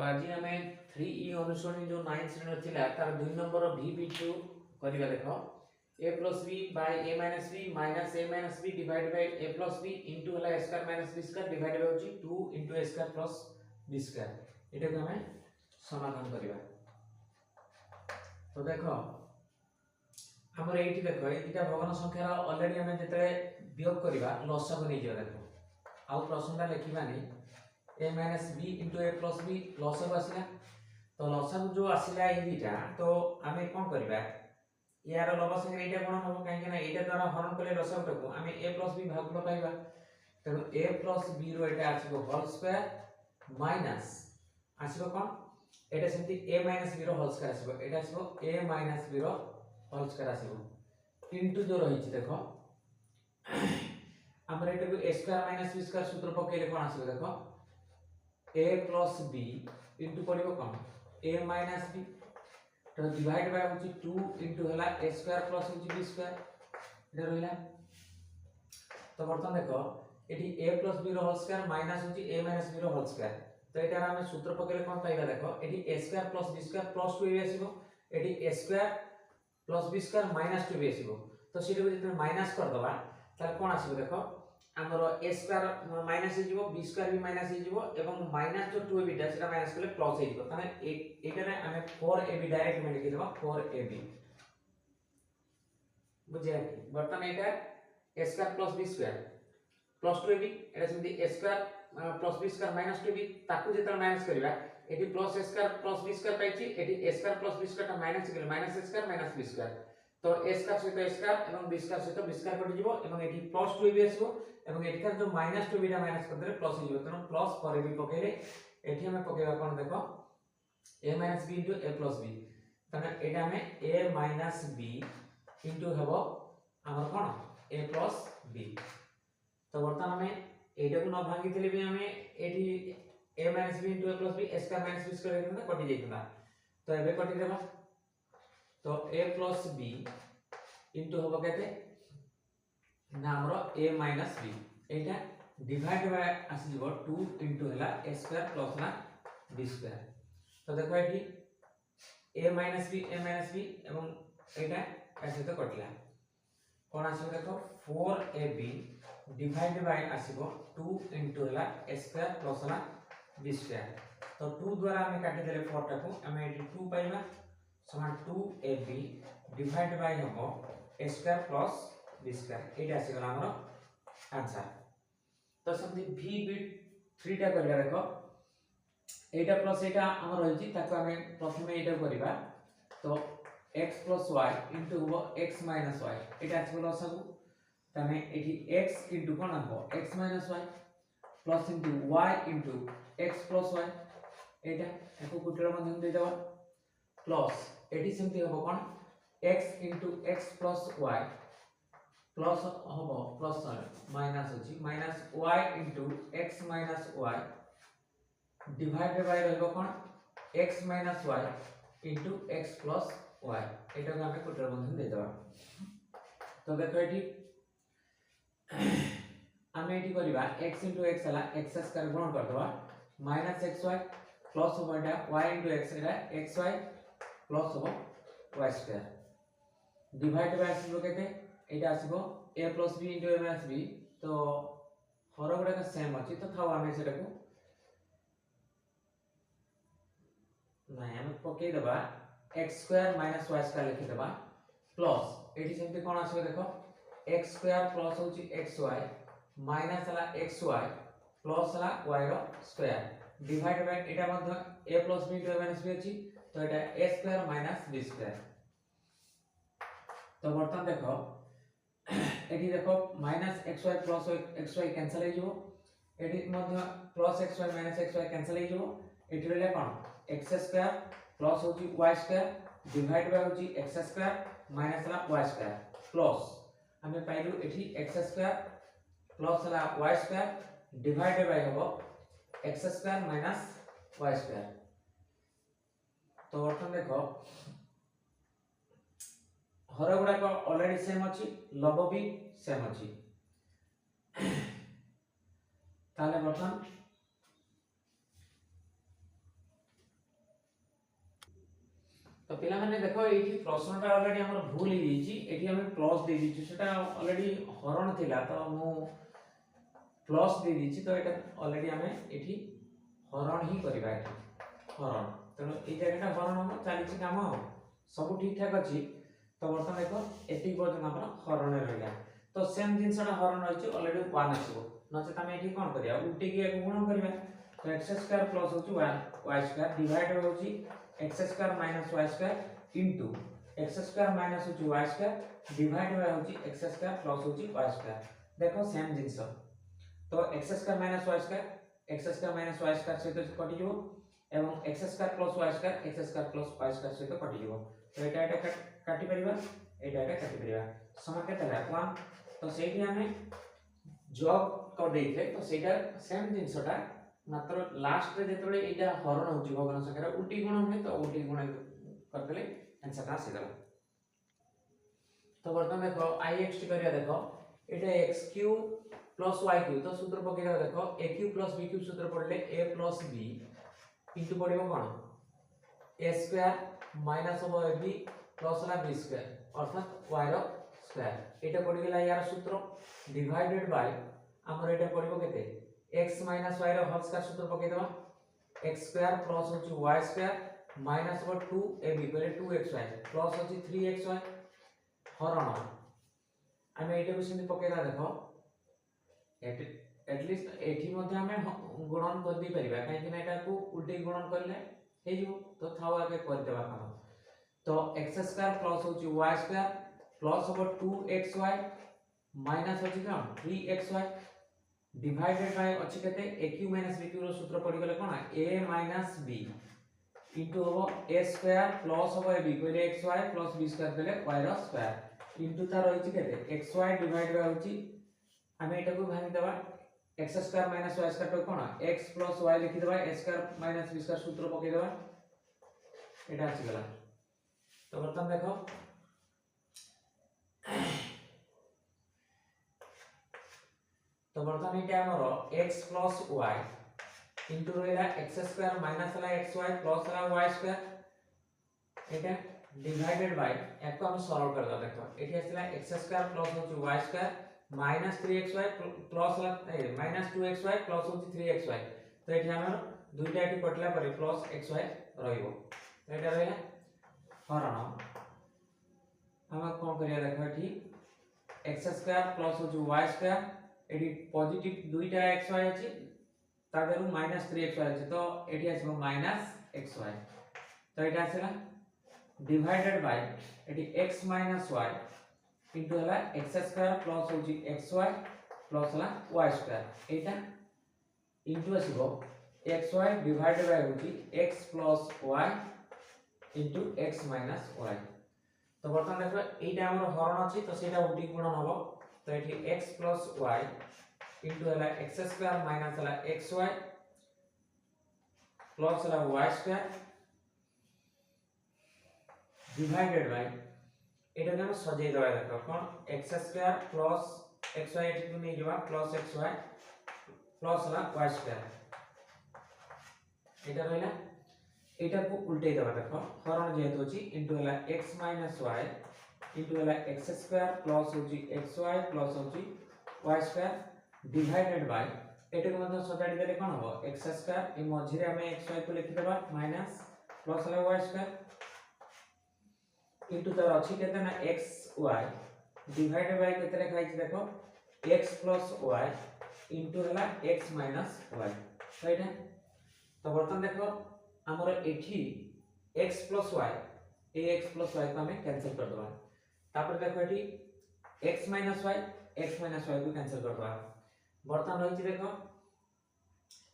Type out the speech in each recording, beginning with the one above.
आज आम 3E अनुसरणी जो 9 श्रेणी थिला तार 2 नंबर VB2 करिवा देखो a plus b by a minus b minus a minus b divided by a plus b into हला a square minus b square divided by होची 2 into a square plus b square एटा को हमें समाधान करिवा। तो देखो हमर एठी देखो ए दुटा भग्न संख्या ऑलरेडी हमें जेते वियोग करिवा लसागु नै जियो देखो आउ प्रश्नटा लिखिबानी a minus b into a plus b लसागु आसिला। तो लसागु जो आसिला ए दुटा तो हमें कोन करिवा यार लव संगे एटा कोन हम काहे कि ना एटा द्वारा हरण करले लसागु को हमें a plus b भागफल पाइबा। तो a plus b रो एटा आसीबो होल स्क्वायर माइनस आसीबो कोन एटा सेमति a minus b रो होल स्क्वायर आसीबो एटा आसीबो a minus b रो होल स्क्वायर आसीबो इनटू जो रहिछि देखो हमर एटा को a square minus b square सूत्र पकेले कोन आसीबो देखो a plus b इनटू पडिबो कोन a minus b तो डिवाइड बाय होची 2 इनटू हला a स्क्वायर प्लस होची b स्क्वायर एटा रहिला। तो बर्तन देखो एठी a plus b रो होल स्क्वायर माइनस होची a minus b रो होल स्क्वायर तो एटा हम सूत्र पकेले कोन पाइबा देखो एठी a square plus b square plus 2ab आसीबो एठी a square plus b square minus 2ab आसीबो। तो सेटा को जते माइनस कर दबा ताले कोन आसीबो देखो हमर a स्क्वायर माइनस हे जिवो b स्क्वायर भी माइनस हे जिवो एवं माइनस जो 2ab टा सेटा माइनस करले प्लस हे जिवो तने एटा रे हमें 4ab डायरेक्ट में लिखि देबा 4ab बुझिया कि बर्तन एटा a square plus b square plus 2ab एटा सेमति a square plus b square minus 2ab ताकू जेतरा माइनस करबा एटी plus a square plus b square पाइछि एटी a square plus b square ता माइनस करले minus a square minus b square तो a स्क्वायर सहित a स्क्वायर एवं b स्क्वायर सहित b स्क्वायर कटि जिवो एवं एटी प्लस 2ab आसीबो एवं एठिका जो माइनस 2b टा माइनस कर देले प्लस हो जिवो तनो प्लस 4ab पकेले एठी हमें पकेबा कोन देखो a minus b into a plus b तने एटा हमें a minus b into हबो हमर कोन a plus b। तो वर्तमान हमें एटा को न भांगी थिले भी हमें एठी a minus b into a plus b a square minus b square हेतना कटि जैतना तो एबे कटि देबा तो a plus b into हबो केते ना हमरो a minus b Etah divide by आसी जबो 2 into हला a square plus ना b square। तो देखो एठी a minus b एवं एटा ऐसे तो कटला कोन आसीबो देखो 4ab डिवाइड बाय आसीबो 2 into हला a square plus ना b square। तो 2 द्वारा हमें काटि देले 4 टाको हमें एठी 2 पाइबा समान 2ab डिवाइड बाय हबो a square plus b square एटा आसी गला हमरो आंसर। तो समथि VB3 टा करबा देखो एटा प्लस एटा हमर रहिछि ताको हमें प्रथमे एटा करबा तो x plus y into हो x minus y एटा आछो लसागु तमे एठी x into कोन हो x minus y plus into y into x plus y एटा एको कुटरा मध्यम दे देबा प्लस एठी सेमति हो कोन x into x plus y plus होबो प्लस माइनस अछि minus y into x minus y divided by रहबो कोन x minus y into x plus y एटा को हमें कुटर बंधन दे देबा। तो देखो एठी हमें एठी करबा x into x हला x स्क्वायर गुणन कर देबा माइनस xy प्लस होबो एटा y into x एटा xy प्लस होबो y स्क्वायर डिवाइड बाय आसीबो केते एटा आसीबो a plus b into a minus b तो हरगडा का सेम अछि तो थाउ हमें सेटा को नै हम पके देबा x square minus y square लिखि देबा प्लस एठी सेमति कोन आसीबो देखो x स्क्वायर प्लस होची xy माइनस हला xy प्लस हला y रो स्क्वायर डिवाइड बाय एटा मध्ये a plus b into a minus b अछि तो एटा a square minus b square. तो बर्तन देखो एठी देखो minus xy plus xy cancel हे जिवो एठी मध्ये plus xy minus xy cancel हे जिवो एठी रहले कोन x स्क्वायर प्लस होची y स्क्वायर डिवाइड बाय होची x स्क्वायर माइनस ला y स्क्वायर प्लस हमें पाइलु एठी x स्क्वायर प्लस ला y स्क्वायर डिवाइड बाय होबो x square minus y square. तो वर्तमान देखो हर गुडा को ऑलरेडी सेम अछि लव भी सेम अछि ताले बर्तन तो पिला माने देखो एठी प्रश्नटा ऑलरेडी हमर भूल ही ଯାଇଛି एठी हम प्लस दे दिछु सेटा ऑलरेडी हरण थिला तो मु प्लस दे दिछि तो एटा ऑलरेडी हमें एठी हरण ही करबा एठी हरण तेणु ए जगहटा हरण हम चली काम सब ठीक ठाक अछि तो बर्तमान देखो एटी पर्यंत हमर हरण रहला तो सेम जिनसटा हरण रहिछि ऑलरेडी 1 आसीबो नचे तमे एठी कोन करिया उल्टी के गुणन करबा तो x स्क्वायर प्लस होछि y स्क्वायर डिवाइड होछि x square minus y square into x square minus होछि y स्क्वायर डिवाइड होछि x स्क्वायर प्लस होछि y स्क्वायर देखो सेम जिंस तो x square minus y square x square minus y square सहित कटि जिवो एवं x square plus y square x square plus y square सहित कटि जिवो तो एटा काटि परिबा एटा काटि परिबा समान केते है 1 तो सेठी हमें जॉब कर देइथे तो सेटा सेम जिंसटा मात्र लास्ट रे जेतबे एटा हरण होची भग्न संख्या उल्टी गुण हुए तो उल्टी गुण करतले आंसर आसी गला तो वर्तमान देखो ix करिया देखो एटा x³ + y³ तो सूत्र पकेगा देखो a³ + b³ सूत्र पड़ले a + b इनटू पड़िबो कोन a² माइनस होबो ab प्लस ला b² अर्थात y रो स्क्वायर एटा पड़ गेला यार सूत्र डिवाइडेड बाय हमर एटा पड़िबो केते x - y रो होल स्क्वायर सूत्र पके देबा x² प्लस होची y² माइनस हो 2ab पहले 2xy प्लस होची 3xy हरण हम एटा को सिंधी पकेदा देखो एटलीस्ट एठी मध्ये हमें गुणन कर दी परिबा काहे कि एटा को उल्टी गुणन करले हे जो तो थाओ आगे कर देबा काम तो x² प्लस होची y² प्लस हो 2xy माइनस होची कोन 3xy डिवाइडेड बाय अछि केते aq - bq रो सूत्र पड़ी गेले कोन a - b इनटू हो a² प्लस हो ab पहिले xy प्लस b² देले y रो स्क्वायर इनटू ता रहिछि केते xy डिवाइड बाय होछि हम एटा को भाग देबा x² - y² तो कोन x + y लिखि देबा a² - b² सूत्र पके देबा एटा अछि गला तो बर्तन देखो तो बर्तमान एटा हमरो x + y इनटू रहला x² minus La xy plus La y² Etah divided by एको हम सॉल्व कर दो देखो एठी आसला x² प्लस होची y² माइनस 3xy प्लस ला माइनस 2xy प्लस होची 3xy तो एठी हमर दुईटा एठी कटला पर प्लस xy रहइबो तो एटा रहला हरण हम कोन करिया देखो एठी x² प्लस होची y² एठी पॉजिटिव दुईटा xy अछि तादेरु माइनस 3xy अछि तो एठी आछो माइनस xy तो एटा आछला डिवाइडेड बाय एठी x - y इनटू हला x² प्लस होची xy plus La y² Etah into आछो xy divided by होची x plus y into x minus y तो बर्तमान देखो एटा हमर हरण अछि तो सेटा उल्टी गुणन हबो तो एठी x प्लस y इनटू हला x² माइनस हला xy प्लस हला y² डिवाइडेड बाय एटा हम सजे दबा देखो कोन x² प्लस xy एठी को नै जबा प्लस xy प्लस हला y² एटा रहला एटा को उल्टे दबा देखो हरण जेहेतु अछि इनटू हला x - y इनटू हला x² प्लस होची xy प्लस होची y² डिवाइडेड बाय एटा को मतलब सजाडी देले कोन हो x² ए मझिरे हमें xy को लिखि देबा माइनस प्लस हला y² इनटू तर अछि केते ना xy डिवाइडेड बाय केते लिखा छै देखो x प्लस y इनटू हला x माइनस y तो एटा तो बर्तन देखो हमर एठी x प्लस y ए x प्लस y को हमें कैंसिल कर दबा तापर देखो एठी x माइनस y को कैंसिल कर दबा बर्तन रही देखो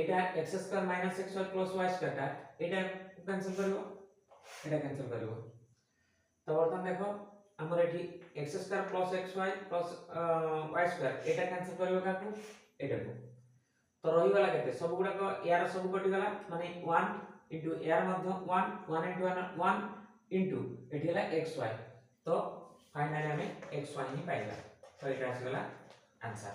एटा x² minus xy plus y² टा एटा कैंसिल करिवो एटा कैंसिल करिवो तो बर्तन देखो हमर एठी x² plus xy plus y² एटा कैंसिल करिवो काकू एटा को तो रही वाला केते सब गुडा को यार सब कटि गला माने 1 इनटू यार मध्य 1 इनटू 1 इनटू एठी हला xy तो फाइनली हमें xy ही पाइला तो एटा आसी गला आंसर।